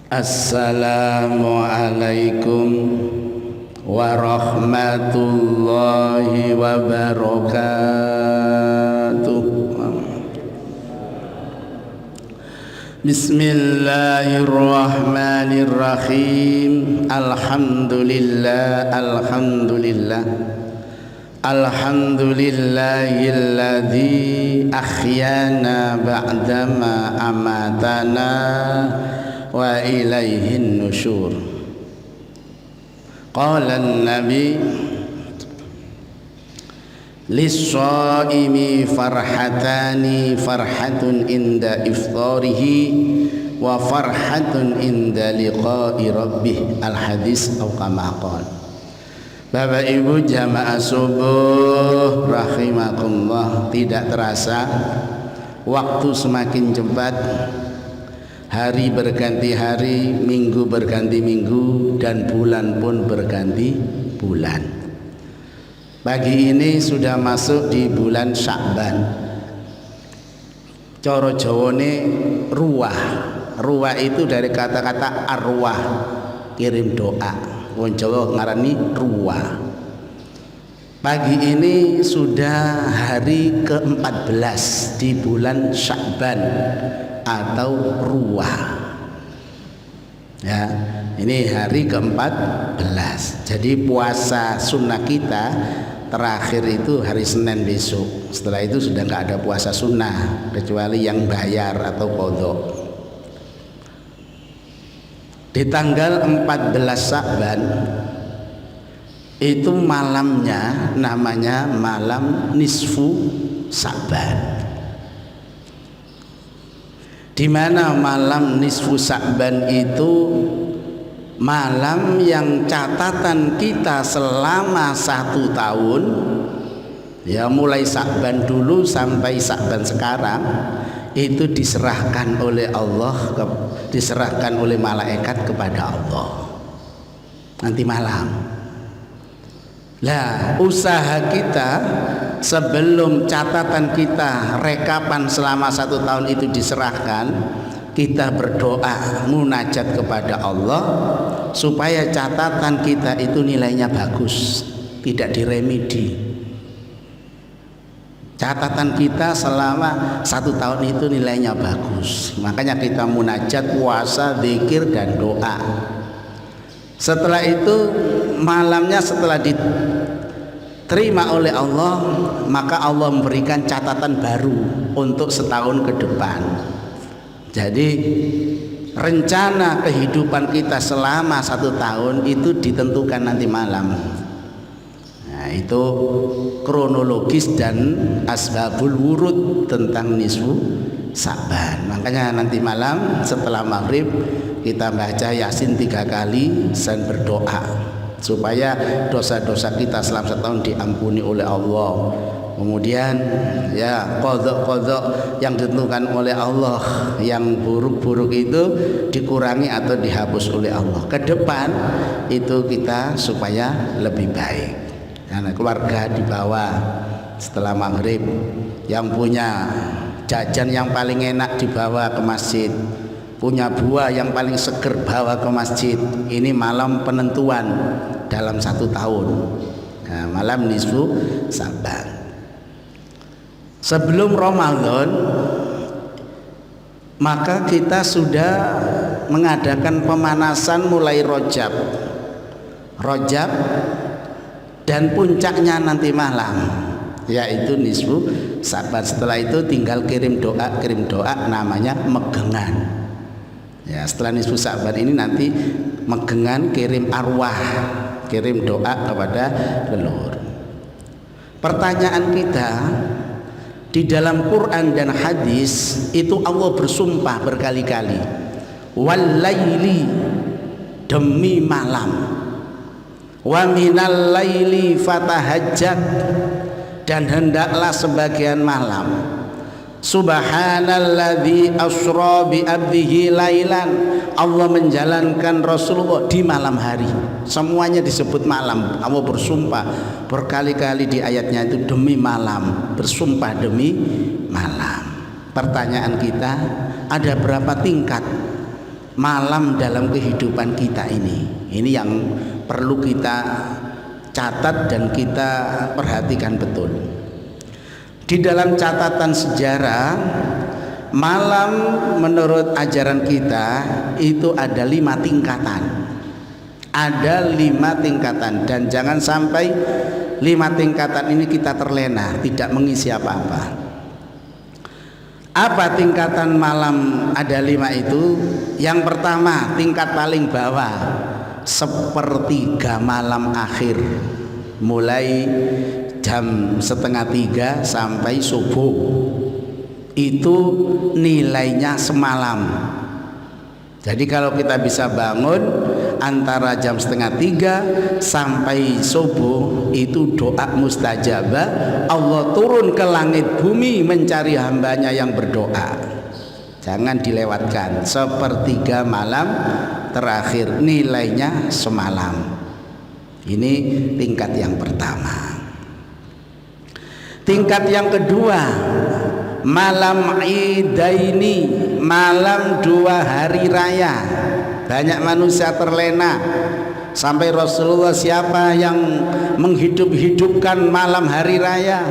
Assalamualaikum warahmatullahi wabarakatuh. Bismillahirrahmanirrahim. Alhamdulillahilladzi ahyana ba'dama amatana wa ilaihin nusyur. Qala an-nabi lis-shaimi farhatani, farhatun inda iftarihi wa farhatun inda liqa'i rabbih. Al-hadis atau kama qala. Bapak Ibu jamaah subuh rahimakumullah, tidak terasa waktu semakin cepat. Hari berganti hari, minggu berganti minggu, dan bulan pun berganti bulan. Pagi ini sudah masuk di bulan Sya'ban. Coro Jawane ruwah. Ruwah itu dari kata-kata arwah, kirim doa. Wong Jawa ngarani ruwah. Pagi ini sudah hari ke-14 di bulan Sya'ban atau ruwah. Ya, ini hari ke-14. Jadi puasa sunnah kita terakhir itu hari Senin besok. Setelah itu sudah nggak ada puasa sunnah kecuali yang bayar atau qadha. Di tanggal 14 Sya'ban itu malamnya namanya malam nisfu Sya'ban. Di mana malam nisfu Sya'ban itu malam yang catatan kita selama 1 tahun, ya mulai Sya'ban dulu sampai Sya'ban sekarang, itu diserahkan oleh Allah, diserahkan oleh malaikat kepada Allah nanti malam. Lah, usaha kita sebelum catatan kita rekapan selama 1 tahun itu diserahkan, kita berdoa munajat kepada Allah supaya catatan kita itu nilainya bagus, tidak diremedi. Catatan kita selama 1 tahun itu nilainya bagus, makanya kita munajat, puasa, zikir, dan doa. Setelah itu malamnya setelah diterima oleh Allah, maka Allah memberikan catatan baru untuk setahun ke depan. Jadi rencana kehidupan kita selama 1 tahun itu ditentukan nanti malam. Nah, itu kronologis dan asbabul wurud tentang nisfu Sya'ban. Makanya nanti malam setelah maghrib kita baca Yasin 3 kali dan berdoa supaya dosa-dosa kita selama 1 tahun diampuni oleh Allah. Kemudian ya qadha yang ditentukan oleh Allah, yang buruk-buruk itu dikurangi atau dihapus oleh Allah. Ke depan itu kita supaya lebih baik. Karena keluarga dibawa setelah maghrib, yang punya jajan yang paling enak dibawa ke masjid, punya buah yang paling seger bawa ke masjid. Ini malam penentuan dalam 1 tahun. Nah, malam nisfu Sya'ban. Sebelum Ramadan maka kita sudah mengadakan pemanasan mulai Rajab dan puncaknya nanti malam, yaitu nisfu Sya'ban. Setelah itu tinggal kirim doa namanya megengan. Ya, setelah nisfu Sya'ban ini nanti megengan, kirim arwah, kirim doa kepada leluhur. Pertanyaan kita, di dalam Quran dan hadis itu Allah bersumpah berkali-kali, wal laili, demi malam, wa minal laili fatahajjat, dan hendaklah sebagian malam, subhanalladzi asra bi abdihi lailan, Allah menjalankan Rasulullah di malam hari. Semuanya disebut malam. Allah bersumpah berkali-kali di ayatnya itu demi malam, bersumpah demi malam. Pertanyaan kita, ada berapa tingkat malam dalam kehidupan kita ini. Ini yang perlu kita catat dan kita perhatikan betul. Di dalam catatan sejarah, malam menurut ajaran kita itu ada 5 tingkatan. Ada 5 tingkatan, dan jangan sampai 5 tingkatan ini kita terlena, tidak mengisi apa-apa. Apa tingkatan malam ada 5 itu? Yang pertama, tingkat paling bawah, sepertiga malam akhir, mulai jam 2:30 sampai subuh. Itu nilainya semalam. Jadi kalau kita bisa bangun antara jam 2:30 sampai subuh, itu doa mustajabah. Allah turun ke langit bumi mencari hambanya yang berdoa. Jangan dilewatkan. Sepertiga malam terakhir, nilainya semalam. Ini tingkat yang pertama. Tingkat yang kedua, malam idaini, malam 2 hari raya. Banyak manusia terlena, sampai Rasulullah, siapa yang menghidup-hidupkan malam hari raya,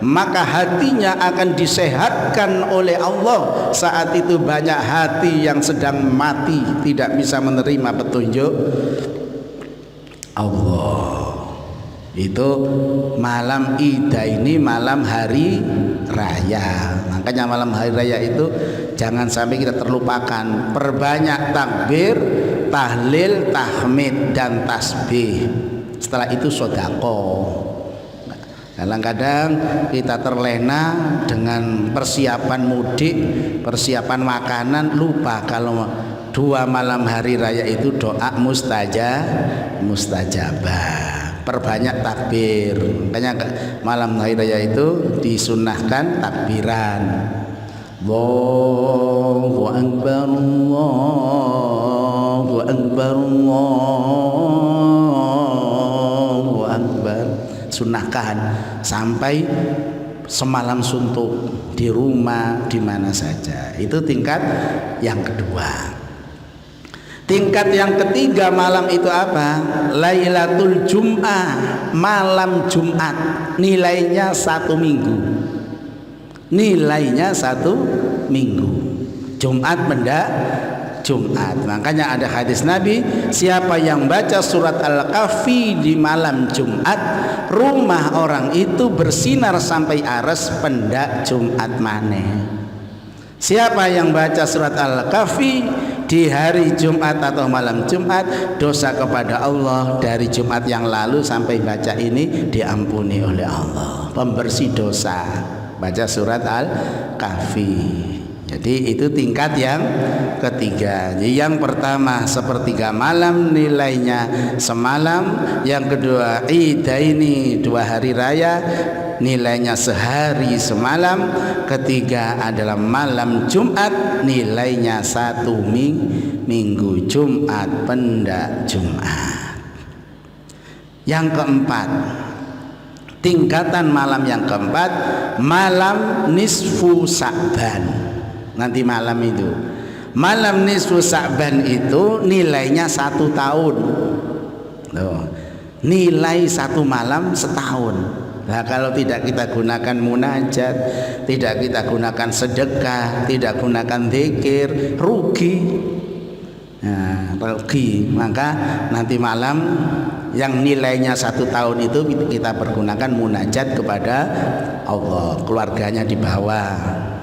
maka hatinya akan disehatkan oleh Allah. Saat itu banyak hati yang sedang mati, tidak bisa menerima petunjuk Allah. Itu malam Ida, ini malam hari raya. Makanya malam hari raya itu jangan sampai kita terlupakan. Perbanyak takbir, tahlil, tahmid, dan tasbih. Setelah itu sedekah. Kadang-kadang kita terlena dengan persiapan mudik, persiapan makanan, lupa kalau 2 malam hari raya itu doa mustajabah. Perbanyak takbir. Makanya malam hari raya itu disunnahkan takbiran. Allahu Akbar, Allahu Akbar, Allahu Akbar. Sunnahkan sampai semalam suntuk di rumah, di mana saja. Itu tingkat yang kedua. Tingkat yang ketiga malam itu apa? Lailatul Jum'ah, malam Jumat. Nilainya 1 minggu. Nilainya 1 minggu. Jumat mendak Jumat. Makanya ada hadis Nabi, siapa yang baca surat Al-Kahfi di malam Jumat, rumah orang itu bersinar sampai aras pendak Jumat maneh. Siapa yang baca surat Al-Kahfi di hari Jumat atau malam Jumat, dosa kepada Allah dari Jumat yang lalu sampai baca ini diampuni oleh Allah. Pembersih dosa, baca surat Al-Kahfi. Jadi itu tingkat yang ketiga. Jadi yang pertama sepertiga malam, nilainya semalam. Yang kedua idaini, 2 hari raya, nilainya sehari semalam. Ketiga adalah malam Jumat, nilainya 1 minggu. Jumat pendak Jumat. Yang keempat, tingkatan malam yang keempat, malam nisfu Sa'ban. Nanti malam itu, malam nisfu Sa'ban itu nilainya 1 tahun. Loh, nilai 1 malam setahun. Nah, kalau tidak kita gunakan munajat, tidak kita gunakan sedekah, tidak gunakan zikir, rugi. Nah, rugi. Maka nanti malam yang nilainya 1 tahun itu kita pergunakan munajat kepada Allah. Keluarganya dibawa,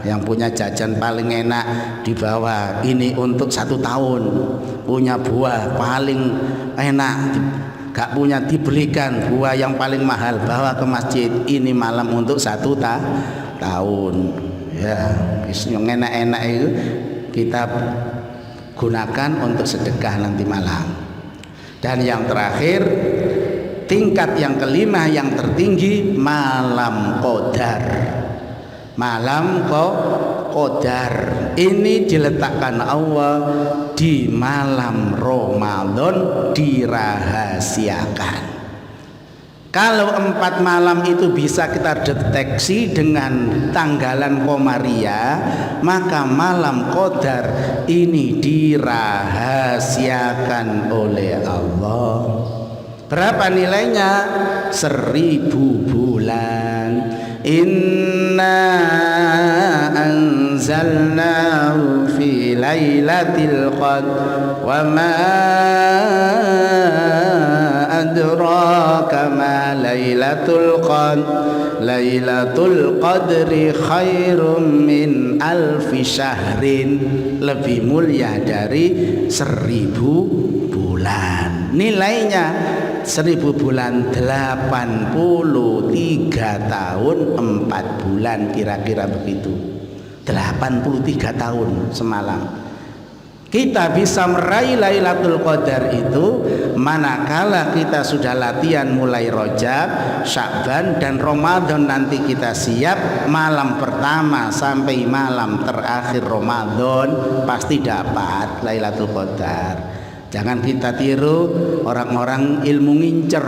yang punya jajan paling enak dibawa. Ini untuk 1 tahun. Punya buah paling enak, gak punya dibelikan buah yang paling mahal, bawa ke masjid. Ini malam untuk 1 tahun. Ya, yang enak-enak itu kita gunakan untuk sedekah nanti malam. Dan yang terakhir, tingkat yang kelima yang tertinggi, malam Qadar. Malam Qadar ini diletakkan Allah di malam Ramadan, dirahasiakan. Kalau 4 malam itu bisa kita deteksi dengan tanggalan Komariah, maka malam Qadar ini dirahasiakan oleh Allah. Berapa nilainya? 1000 bulan. Inna anzalnahu fi lailatul qadr wa ma adraka ma lailatul qadr lailatul qadri khairum min alfi syahrin, lebih mulia dari 1000 bulan. Nilainya 1000 bulan 83 tahun 4 bulan, kira-kira begitu. 83 tahun semalam. Kita bisa meraih Lailatul Qadar itu manakala kita sudah latihan mulai Rajab, Sya'ban dan Ramadan. Nanti kita siap malam pertama sampai malam terakhir Ramadan pasti dapat Lailatul Qadar. Jangan kita tiru orang-orang ilmu ngincer.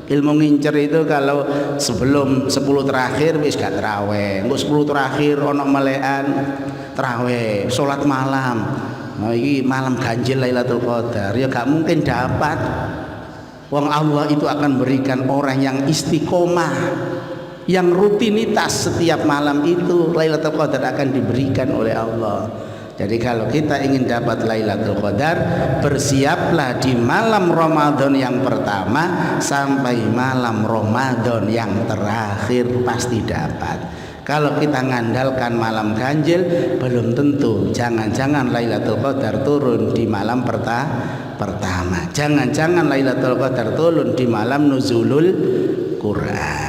Ilmu ngincer itu kalau sebelum 10 terakhir wis gak terawih, engko 10 terakhir ono melekan terawih, salat malam. Nah, ini malam ganjil Lailatul Qadar ya gak mungkin dapat. Wong Allah itu akan berikan orang yang istiqomah, yang rutinitas setiap malam itu Lailatul Qadar akan diberikan oleh Allah. Jadi kalau kita ingin dapat Lailatul Qadar, bersiaplah di malam Ramadan yang pertama sampai malam Ramadan yang terakhir pasti dapat. Kalau kita ngandalkan malam ganjil belum tentu. Jangan-jangan Lailatul Qadar turun di malam pertama. Jangan-jangan Lailatul Qadar turun di malam nuzulul Quran.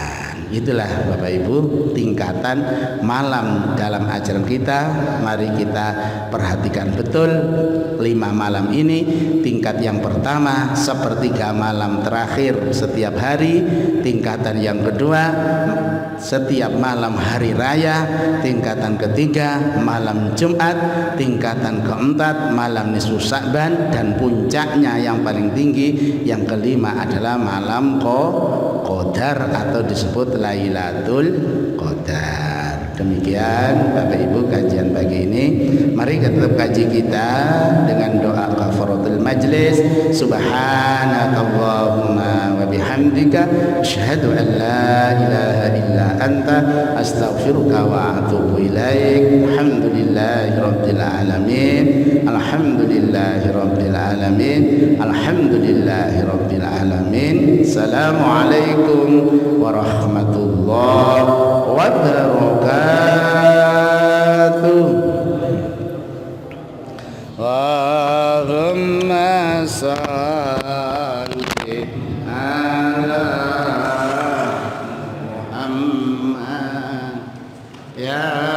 Itulah Bapak Ibu tingkatan malam dalam ajaran kita. Mari kita perhatikan betul 5 malam ini. Tingkat yang pertama sepertiga malam terakhir setiap hari. Tingkatan yang kedua setiap malam hari raya. Tingkatan ketiga malam Jumat. Tingkatan keempat malam nisfu Sya'ban. Dan puncaknya yang paling tinggi yang kelima adalah malam Qadar atau disebut Lailatul Qadar. Demikian Bapak Ibu kajian pagi ini. Mari kita tutup kaji kita dengan doa kafaratul majlis. Subhanakallahumma wa bihamdika asyhadu an la ilaha illa anta astaghfiruka wa atubu ilaik. Alhamdulillahi rabbil alamin. Alhamdulillahi rabbil alamin. Alhamdulillahi rabbil alamin. Assalamualaikum warahmatullahi wabarakatuh. Allahumma shalli ala Muhammad ya